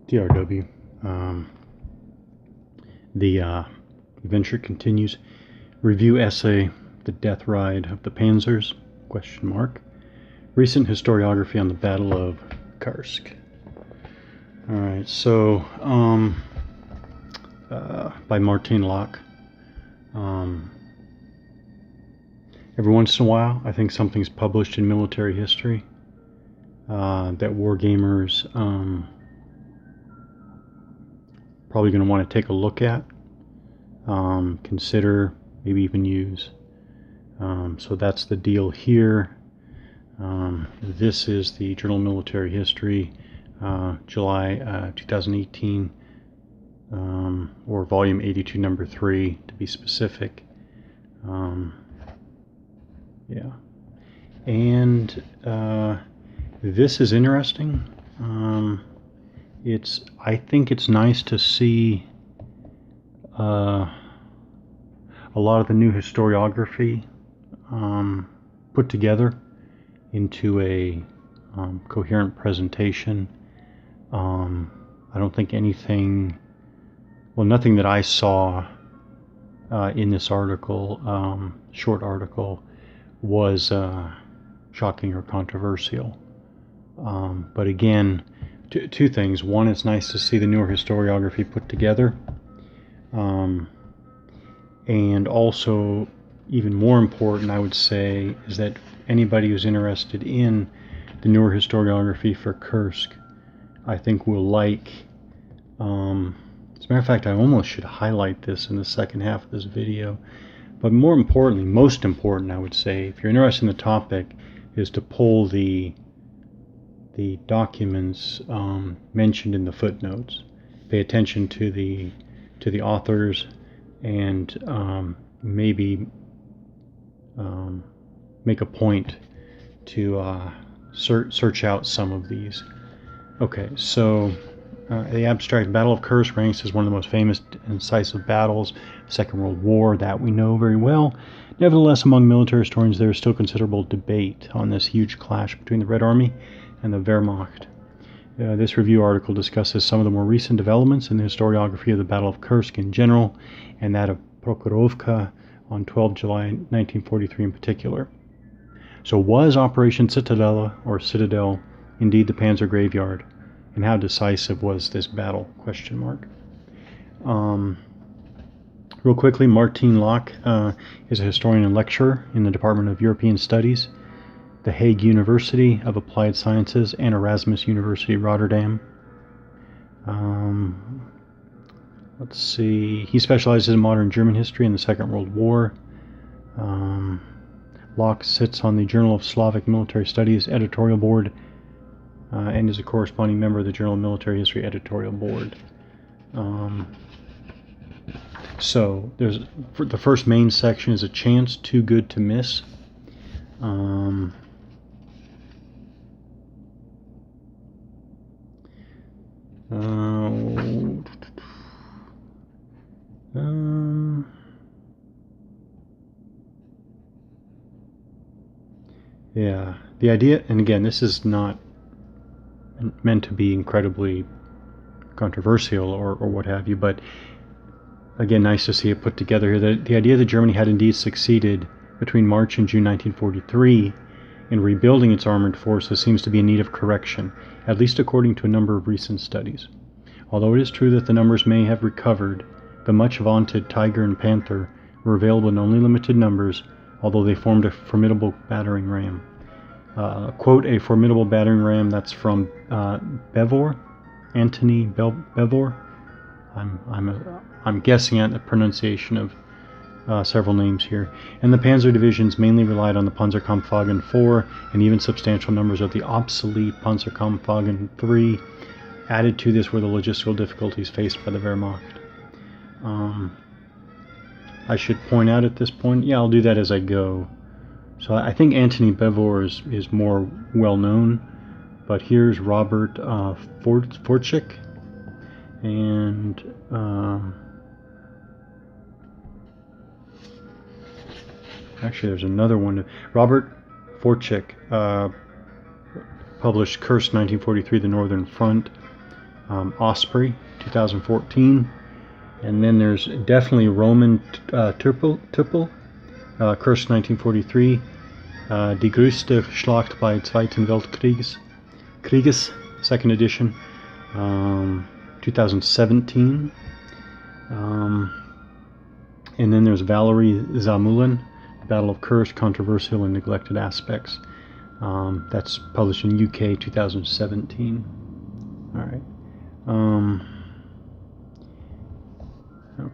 TRW. The adventure continues. Review essay, The Death Ride of the Panzers, ? Recent historiography on the Battle of Kursk. Alright, so, by Martin Locke. Every once in a while, I think something's published in military history that wargamers probably going to want to take a look at, consider, maybe even use. So that's the deal here. This is the Journal of Military History, July 2018, or volume 82, number 3 to be specific. Yeah, and this is interesting. I think it's nice to see a lot of the new historiography put together into a coherent presentation. I don't think anything, well, nothing that I saw in this article, short article, was shocking or controversial. But again, two things. One, it's nice to see the newer historiography put together. And also, even more important, I would say, is that anybody who's interested in the newer historiography for Kursk, I think will like. As a matter of fact, I almost should highlight this in the second half of this video. But more importantly, most important, I would say, if you're interested in the topic, is to pull the documents mentioned in the footnotes. Pay attention to the authors, and maybe make a point to search out some of these. Okay, so the abstract Battle of Kursk ranks as one of the most famous and decisive battles of the Second World War. That we know very well. Nevertheless, among military historians, there is still considerable debate on this huge clash between the Red Army and the Wehrmacht. This review article discusses some of the more recent developments in the historiography of the Battle of Kursk in general, and that of Prokhorovka on 12 July 1943 in particular. So was Operation Citadel, or Citadel, indeed the Panzer Graveyard? And how decisive was this battle? ? Real quickly, Martin Locke is a historian and lecturer in the Department of European Studies, the Hague University of Applied Sciences, and Erasmus University, Rotterdam. Let's see. He specializes in modern German history and the Second World War. Locke sits on the Journal of Slavic Military Studies editorial board and is a corresponding member of the Journal of Military History editorial board. So the first main section is a chance too good to miss. Yeah, the idea, and again, this is not meant to be incredibly controversial or what have you, but again, nice to see it put together here. The idea that Germany had indeed succeeded between March and June 1943 in rebuilding its armored forces seems to be in need of correction, at least according to a number of recent studies. Although it is true that the numbers may have recovered, the much vaunted Tiger and Panther were available in only limited numbers, although they formed a formidable battering ram. Quote, a formidable battering ram, that's from Bevor, Antony Bevor. I'm guessing at the pronunciation of several names here. And the Panzer divisions mainly relied on the Panzerkampfwagen 4 and even substantial numbers of the obsolete Panzerkampfwagen 3. Added to this were the logistical difficulties faced by the Wehrmacht. I should point out at this point, yeah, I'll do that as I go. So I think Antony Bevor is more well known, but here's Robert Forchik, and actually there's another one. Robert Forchik published Kursk 1943, The Northern Front, Osprey, 2014. And then there's definitely Roman Tüppel, Kursk, 1943. Die größte Schlacht bei Zweiten Weltkrieges, second edition, 2017. And then there's Valery Zamullin, Battle of Kursk, Controversial and Neglected Aspects. That's published in UK, 2017. All right.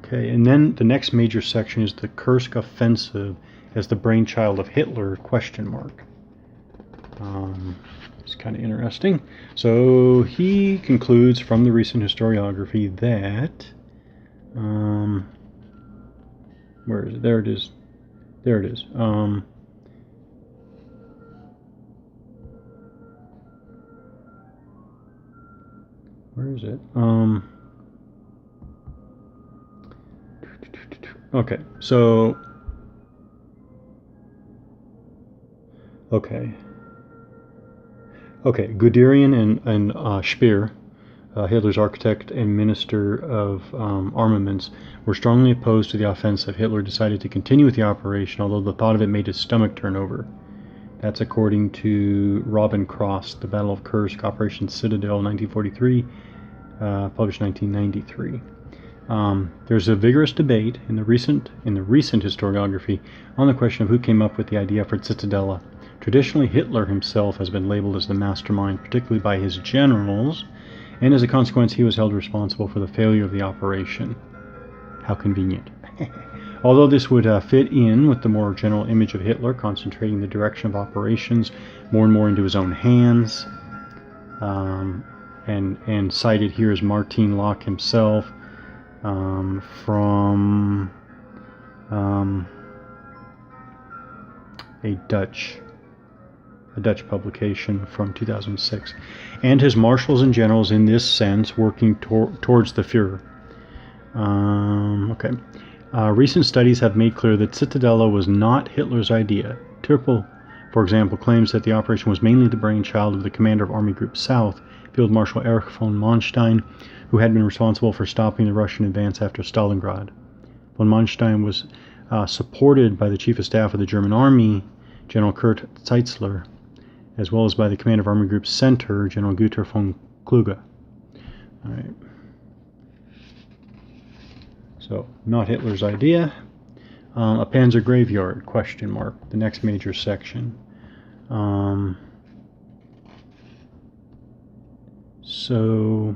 Okay, and then the next major section is the Kursk Offensive as the brainchild of Hitler, ? It's kind of interesting. So he concludes from the recent historiography that, where is it? There it is. There it is. Where is it? Okay, so okay, Guderian and Speer, Hitler's architect and minister of armaments, were strongly opposed to the offensive. Hitler decided to continue with the operation, although the thought of it made his stomach turn over. That's according to Robin Cross, The Battle of Kursk, Operation Citadel, 1943, published 1993. There's a vigorous debate in the recent historiography on the question of who came up with the idea for Citadella. Traditionally, Hitler himself has been labeled as the mastermind, particularly by his generals, and as a consequence, he was held responsible for the failure of the operation. How convenient. Although this would fit in with the more general image of Hitler, concentrating the direction of operations more and more into his own hands, and cited here as Martin Locke himself, from a Dutch publication from 2006, and his marshals and generals in this sense working towards the Führer. Recent studies have made clear that Citadella was not Hitler's idea. Tüppel, for example, claims that the operation was mainly the brainchild of the commander of Army Group South, Field Marshal Erich von Manstein, who had been responsible for stopping the Russian advance after Stalingrad. Von Manstein was supported by the Chief of Staff of the German Army, General Kurt Zeitzler, as well as by the Command of Army Group Center, General Güter von Kluge. All right. So, not Hitler's idea. A Panzer Graveyard, ? The next major section. So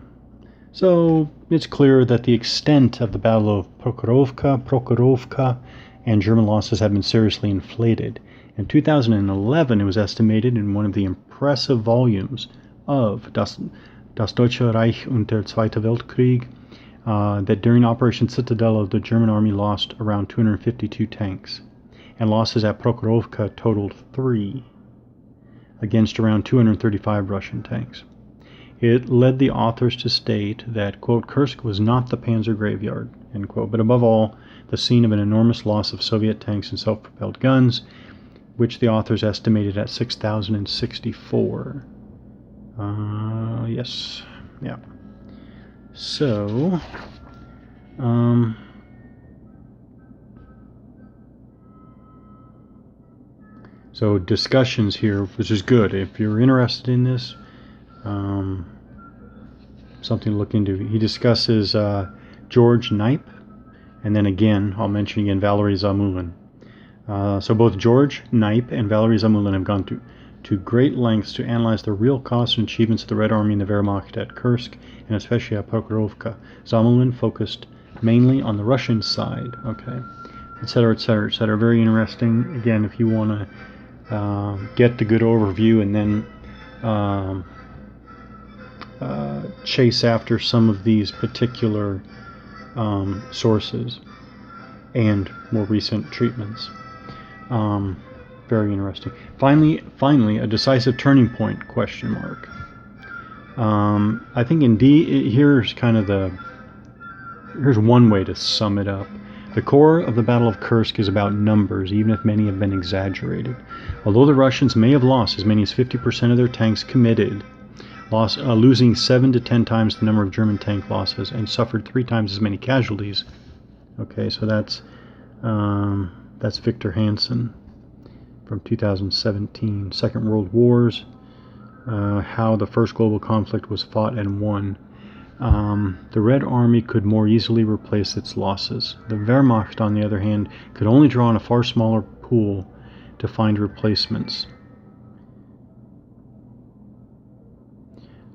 it's clear that the extent of the Battle of Prokhorovka, and German losses have been seriously inflated. In 2011, it was estimated in one of the impressive volumes of Das Deutsche Reich und der Zweite Weltkrieg that during Operation Citadella, the German army lost around 252 tanks, and losses at Prokhorovka totaled 3, against around 235 Russian tanks. It led the authors to state that, quote, Kursk was not the Panzer Graveyard, end quote, but above all, the scene of an enormous loss of Soviet tanks and self-propelled guns, which the authors estimated at 6,064. Yes, yeah. So, so discussions here, which is good. If you're interested in this, something to look into. He discusses George Knipe, and then again, I'll mention again Valery Zamullin. So both George Knipe and Valery Zamullin have gone to great lengths to analyze the real costs and achievements of the Red Army and the Wehrmacht at Kursk, and especially at Prokhorovka. Zamullin focused mainly on the Russian side, okay, etc., etc., etc. Very interesting. Again, if you want to get the good overview and then chase after some of these particular sources and more recent treatments. Very interesting. Finally, a decisive turning point, ? I think indeed, here's one way to sum it up. The core of the Battle of Kursk is about numbers, even if many have been exaggerated. Although the Russians may have lost as many as 50% of their tanks committed, losing 7 to 10 times the number of German tank losses and suffered 3 times as many casualties. Okay, so that's Victor Hansen from 2017. Second World Wars, how the first global conflict was fought and won. The Red Army could more easily replace its losses. The Wehrmacht, on the other hand, could only draw on a far smaller pool to find replacements.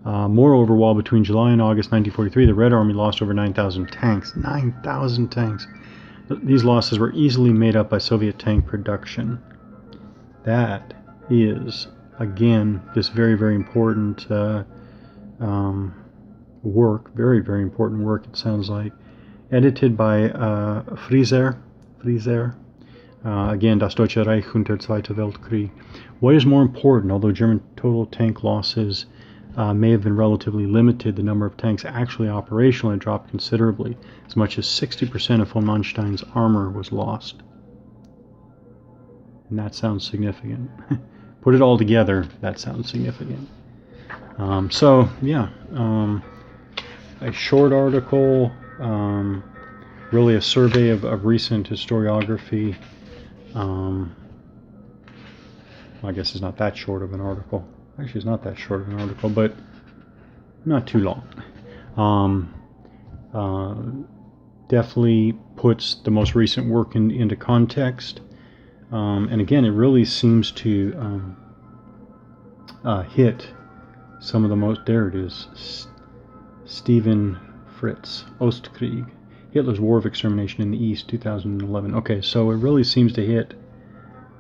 Moreover, while between July and August 1943, the Red Army lost over 9,000 tanks. 9,000 tanks! These losses were easily made up by Soviet tank production. That is, again, this very, very important work. Very, very important work, it sounds like. Edited by Frieser. Again, Das Deutsche Reich unter Zweiter Weltkrieg. What is more important, although German total tank losses may have been relatively limited, the number of tanks actually operational had dropped considerably. As much as 60% of von Manstein's armor was lost. And that sounds significant. Put it all together, that sounds significant. So, yeah, a short article, really a survey of recent historiography. I guess it's not that short of an article. Actually, it's not that short of an article, but not too long. Definitely puts the most recent work into context. And again, it really seems to hit some of the most... There it is. Stephen Fritz, Ostkrieg. Hitler's War of Extermination in the East, 2011. Okay, so it really seems to hit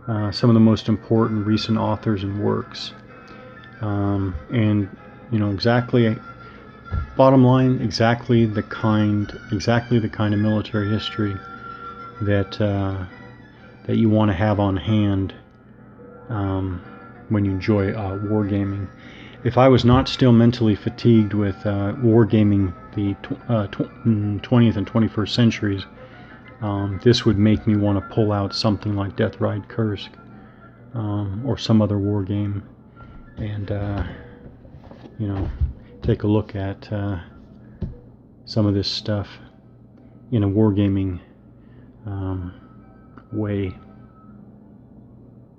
some of the most important recent authors and works. And, you know, exactly, bottom line, exactly the kind of military history that that you want to have on hand when you enjoy wargaming. If I was not still mentally fatigued with wargaming the 20th and 21st centuries, this would make me want to pull out something like Death Ride Kursk or some other war game and you know, take a look at some of this stuff in a wargaming way.